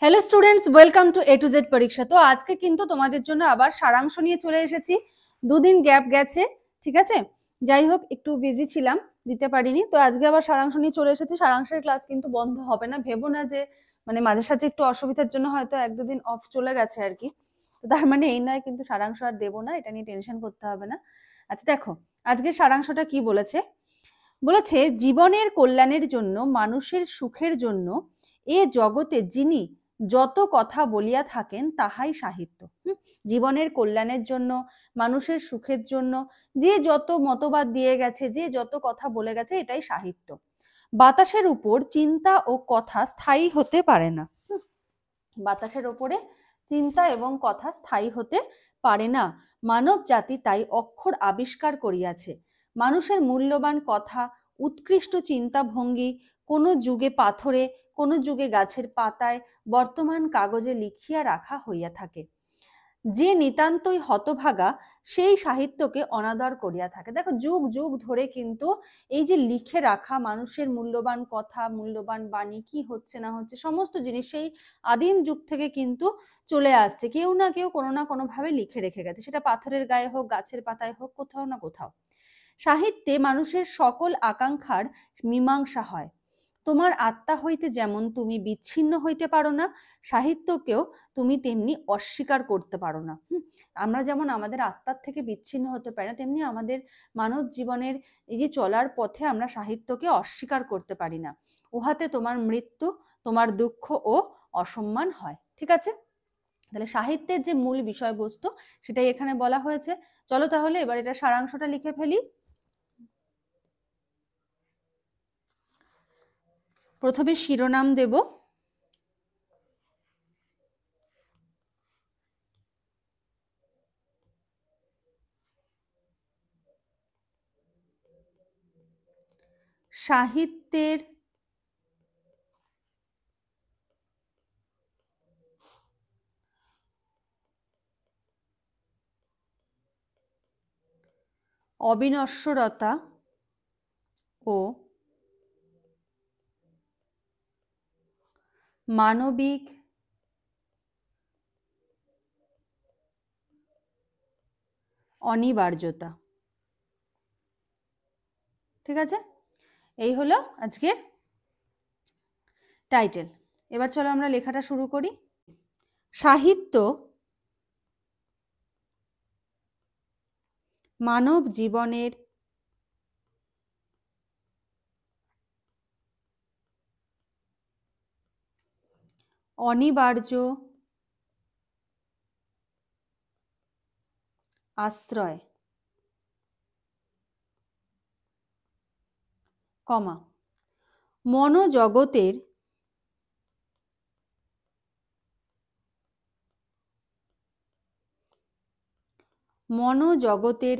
Hello students, welcome to A to Z পরীক্ষা। তো আজকে কিন্তু তোমাদের জন্য আবার সারাংশ নিয়ে চলে এসেছি। দুদিন গ্যাপ গেছে, ঠিক আছে। যাই হোক, একটু বিজি ছিলাম, দিতে পারিনি। তো আজকে আবার সারাংশ নিয়ে চলে এসেছি। সারাংশের ক্লাস কিন্তু বন্ধ হবে না, ভেবো না যে মানে মাঝে সাথে একটু অসুবিধার জন্য হয়তো এক দুদিন অফ চলে গেছে আর কি। তো তার মানে এই নয় কিন্তু সারাংশ আর দেবো না, এটা নিয়ে টেনশন করতে হবে না। আচ্ছা দেখো, আজকে সারাংশটা কি বলেছে। বলেছে জীবনের কল্যাণের জন্য, মানুষের সুখের জন্য এ জগতে যিনি যত কথা বলিয়া থাকেন তাহাই সাহিত্য। জীবনের কল্যাণের জন্য, মানুষের সুখের জন্য যে যত মতবাদ দিয়ে গেছে, যে যত কথা বলে গেছে, এটাই সাহিত্য। বাতাসের উপর চিন্তা ও কথা স্থায়ী হতে পারে না। বাতাসের ওপরে চিন্তা এবং কথা স্থায়ী হতে পারে না। মানব জাতি তাই অক্ষর আবিষ্কার করিয়াছে। মানুষের মূল্যবান কথা, উৎকৃষ্ট চিন্তা ভঙ্গি কোনো যুগে পাথরে, কোনো যুগে গাছের পাতায়, বর্তমান কাগজে লিখিয়া রাখা হইয়া থাকে। যে নিতান্তই হতভাগা সেই সাহিত্যকে অনাদর করিয়া থাকে। দেখো, যুগ যুগ ধরে কিন্তু এই যে লিখে রাখা মানুষের মূল্যবান কথা, মূল্যবান বাণী, কি হচ্ছে না হচ্ছে সমস্ত জিনিস সেই আদিম যুগ থেকে কিন্তু চলে আসছে। কেউ না কেউ কোনো না কোনো ভাবে লিখে রেখে গেছে, সেটা পাথরের গায়ে হোক, গাছের পাতায় হোক, কোথাও না কোথাও। সাহিত্যে মানুষের সকল আকাঙ্ক্ষার মীমাংসা হয়। তোমার আত্মা হইতে যেমন তুমি বিচ্ছিন্ন হইতে পারো না, সাহিত্যকেও তুমি তেমনি অস্বীকার করতে পারো না। আমরা যেমন আমাদের আত্মার থেকে বিচ্ছিন্ন হতে পারি না, তেমনি আমাদের মানব জীবনের এই যে চলার পথে আমরা সাহিত্যকে অস্বীকার করতে পারি না। উহাতে তোমার মৃত্যু, তোমার দুঃখ ও অসম্মান হয়। ঠিক আছে, তাহলে সাহিত্যের যে মূল বিষয়বস্তু সেটাই এখানে বলা হয়েছে। চলো তাহলে এবার এটা সারাংশটা লিখে ফেলি। প্রথমে শিরোনাম দেব। সাহিত্যের অবিনশ্বরতা ও মানবিক অনিবার্যতা। ঠিক আছে, এই হলো আজকের টাইটেল। এবার চলো আমরা লেখাটা শুরু করি। সাহিত্য মানব জীবনের অনিবার্য আশ্রয়, কমা মনোজগতের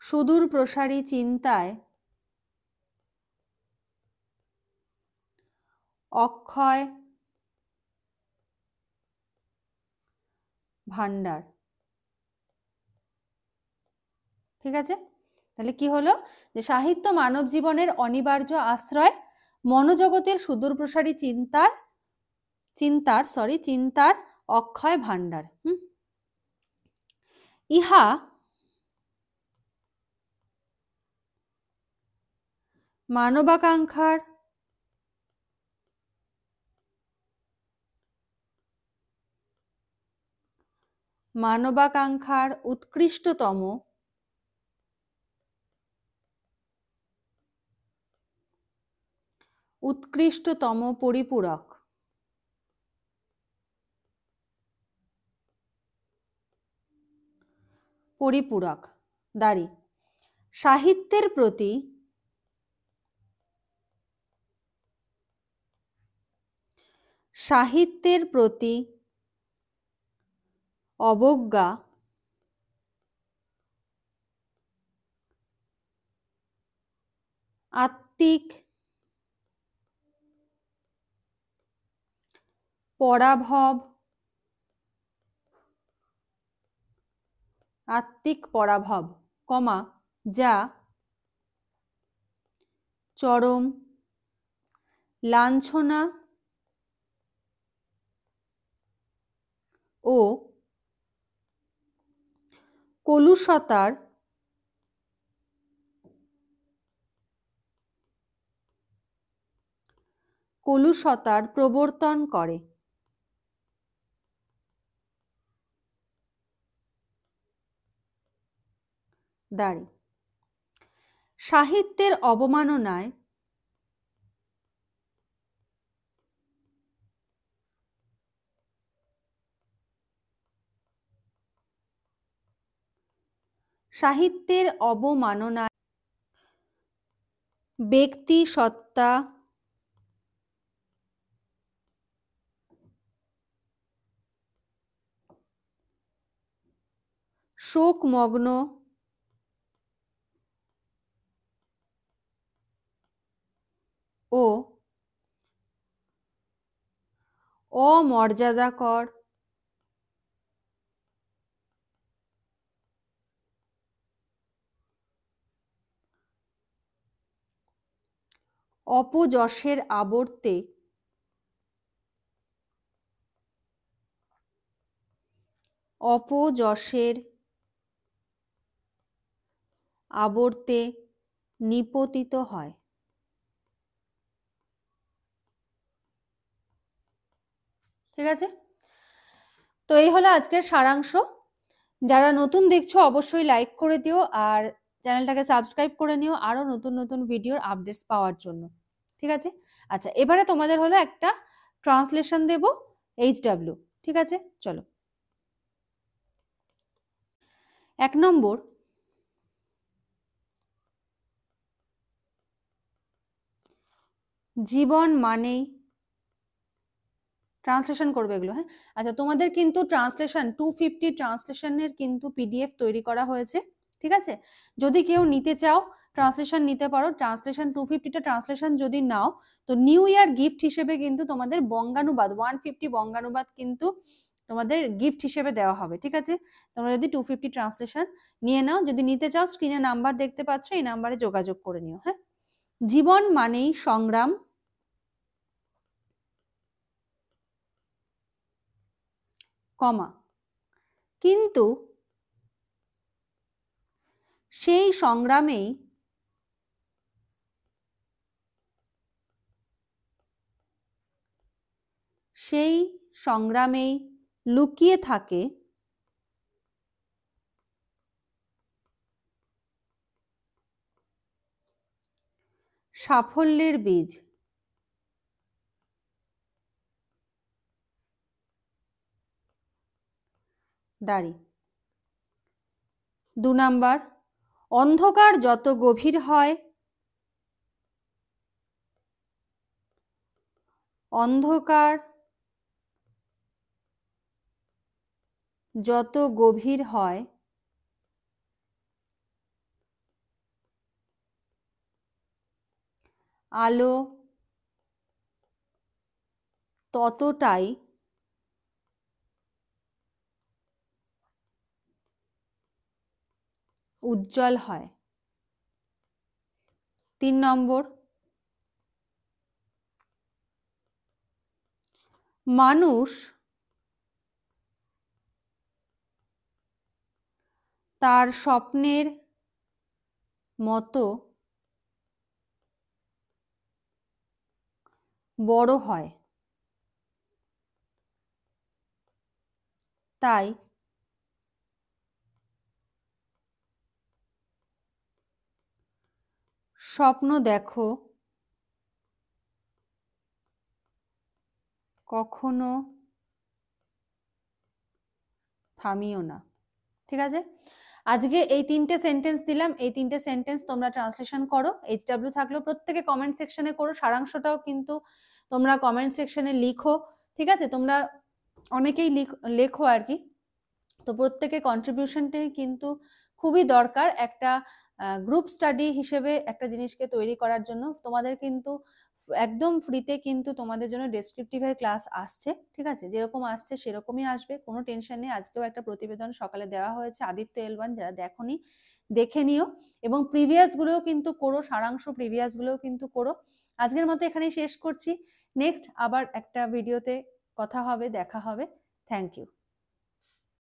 সুদূর প্রসারী চিন্তায় অক্ষয় ভান্ডার। ঠিক আছে, তাহলে কি হলো যে সাহিত্য মানব জীবনের অনিবার্য আশ্রয়, মনোজগতের সুদূর প্রসারী চিন্তার অক্ষয় ভান্ডার। ইহা মানবাকাঙ্ক্ষার উৎকৃষ্টতম পরিপূরক দাঁড়ি। সাহিত্যের প্রতি অবজ্ঞা আত্মিক পরাভব কমা যা চরম লাঞ্ছনা ও কলুষতার প্রবর্তন করে। দাঁড়ি সাহিত্যের অবমাননায় ব্যক্তি সত্তা শোকমগ্ন ও অমর্যাদাকর অপযশের আবর্তে নিপতিত হয়। ঠিক আছে, তো এই হলো আজকের সারাংশ। যারা নতুন দেখছো অবশ্যই লাইক করে দিও আর চ্যানেলটাকে সাবস্ক্রাইব করে নিও আরো নতুন নতুন ভিডিওর আপডেটস পাওয়ার জন্য। ঠিক আছে, আচ্ছা এবারে তোমাদের হলো একটা ট্রান্সলেশন দেব HW। ঠিক আছে, চলো। 1 নম্বর, জীবন মানেই, ট্রান্সলেশন করবে এগুলো। হ্যাঁ, আচ্ছা তোমাদের কিন্তু ট্রান্সলেশন 250 ট্রান্সলেশনের কিন্তু PDF তৈরি করা হয়েছে। ঠিক আছে, যদি কেউ নিতে চাও ট্রান্সলেশন নিতে পারো। ট্রান্সলেশন 250টা ট্রান্সলেশন যদি নাও তো নিউ ইয়ার গিফট হিসেবে কিন্তু তোমাদের বঙ্গানুবাদ 150 বঙ্গানুবাদ কিন্তু তোমাদের গিফট হিসেবে দেওয়া হবে। ঠিক আছে, তোমরা যদি 250 ট্রান্সলেশন নিয়ে নাও, যদি নিতে চাও স্ক্রিনে নাম্বার দেখতে পাচ্ছ, এই নাম্বারে যোগাযোগ করে নিও। হ্যাঁ, জীবন মানেই সংগ্রাম, কমা কিন্তু সেই সংগ্রামেই লুকিয়ে থাকে সাফল্যের বীজ। দাঁড়ি 2 নাম্বার, অন্ধকার যত গভীর হয়, অন্ধকার যত গভীর হয় আলো ততটাই উজ্জ্বল হয়। 3 নম্বর, মানুষ তার স্বপ্নের মতো বড় হয়, তাই স্বপ্ন দেখো, কখনো থামিও না। ঠিক আছে, আজকে এই 3টে সেন্টেন্স দিলাম, এই 3টে সেন্টেন্স তোমরা ট্রান্সলেশন করো। HW থাকলেও প্রত্যেকে কমেন্ট সেকশনে করো, সারাংশটাও কিন্তু তোমরা কমেন্ট সেকশনে লিখো। ঠিক আছে, তোমরা অনেকেই লেখো আর কি, তো প্রত্যেকের কন্ট্রিবিউশনটাই কিন্তু খুবই দরকার একটা গ্রুপ স্টাডি হিসেবে একটা জিনিসকে তৈরি করার জন্য। তোমাদের কিন্তু একদম ফ্রিতে কিন্তু তোমাদের জন্য ডেসক্রিপটিভের ক্লাস আসছে, ঠিক আছে? যেরকম আসছে সেরকমই আসবে, কোনো টেনশন নেই। আজকেও একটা প্রতিবেদন সকালে দেওয়া হয়েছে আদিত্য L1, যারা দেখোনি দেখে নিও, এবং প্রিভিয়াস গুলোও কিন্তু করো, সারাংশ প্রিভিয়াস গুলোও কিন্তু করো। আজকের মতো এখানেই শেষ করছি। নেক্সট আবার একটা ভিডিওতে কথা হবে, দেখা হবে। Thank you.